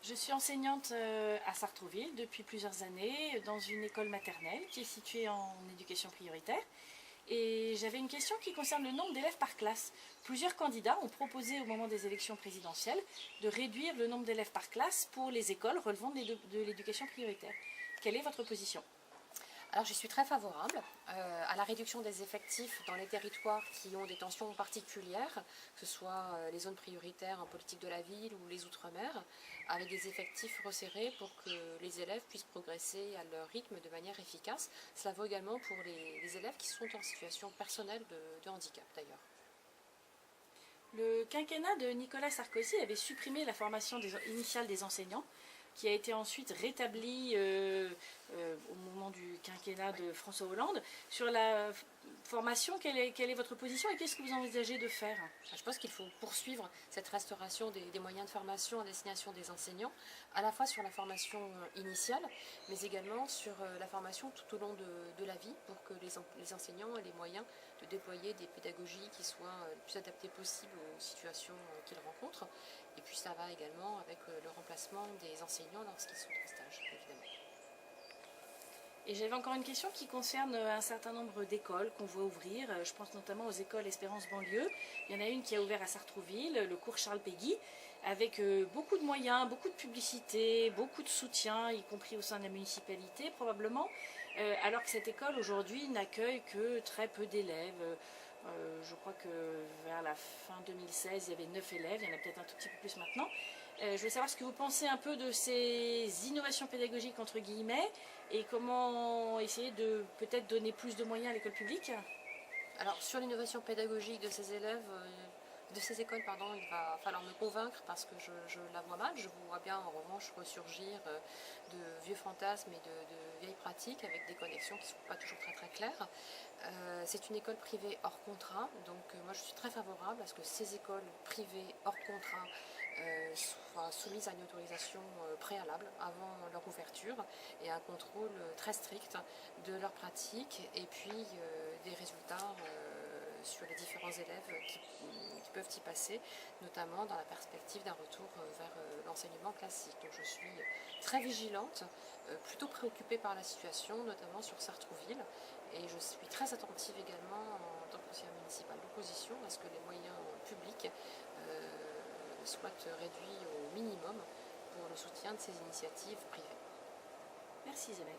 Je suis enseignante à Sartrouville depuis plusieurs années dans une école maternelle qui est située en éducation prioritaire. Et j'avais une question qui concerne le nombre d'élèves par classe. Plusieurs candidats ont proposé au moment des élections présidentielles de réduire le nombre d'élèves par classe pour les écoles relevant de l'éducation prioritaire. Quelle est votre position ? Alors je suis très favorable à la réduction des effectifs dans les territoires qui ont des tensions particulières, que ce soit les zones prioritaires en politique de la ville ou les outre-mer, avec des effectifs resserrés pour que les élèves puissent progresser à leur rythme de manière efficace. Cela vaut également pour les élèves qui sont en situation personnelle de handicap d'ailleurs. Le quinquennat de Nicolas Sarkozy avait supprimé la formation initiale des enseignants, qui a été ensuite rétablie au moment du quinquennat de François Hollande. Sur la formation, quelle est votre position et qu'est-ce que vous envisagez de faire ? Je pense qu'il faut poursuivre cette restauration des moyens de formation à destination des enseignants, à la fois sur la formation initiale, mais également sur la formation tout au long de la vie, pour que les enseignants aient les moyens de déployer des pédagogies qui soient le plus adaptées possible aux situations qu'ils rencontrent. Et puis ça va également avec le remplacement des enseignants lorsqu'ils sont en stage, évidemment. Et j'avais encore une question qui concerne un certain nombre d'écoles qu'on voit ouvrir. Je pense notamment aux écoles Espérance Banlieue. Il y en a une qui a ouvert à Sartrouville, le cours Charles Péguy, avec beaucoup de moyens, beaucoup de publicité, beaucoup de soutien, y compris au sein de la municipalité probablement, alors que cette école aujourd'hui n'accueille que très peu d'élèves. Je crois que vers la fin 2016, il y avait 9 élèves, il y en a peut-être un tout petit peu plus maintenant. Je veux savoir ce que vous pensez un peu de ces innovations pédagogiques entre guillemets et comment essayer de peut-être donner plus de moyens à l'école publique. Alors sur l'innovation pédagogique de ces élèves, de ces écoles, il va falloir me convaincre parce que je la vois mal. Je vois bien en revanche ressurgir de vieux fantasmes et de vieilles pratiques avec des connexions qui ne sont pas toujours très très claires. C'est une école privée hors contrat, donc moi je suis très favorable à ce que ces écoles privées hors contrat soient soumises à une autorisation préalable avant leur ouverture et un contrôle très strict de leurs pratiques et puis des résultats sur les différents élèves qui peuvent y passer, notamment dans la perspective d'un retour vers l'enseignement classique. Donc je suis très vigilante, plutôt préoccupée par la situation, notamment sur Sartrouville, et je suis très attentive également en tant que conseillère municipale d'opposition à ce que les moyens publics soient réduits au minimum pour le soutien de ces initiatives privées. Merci Isabelle.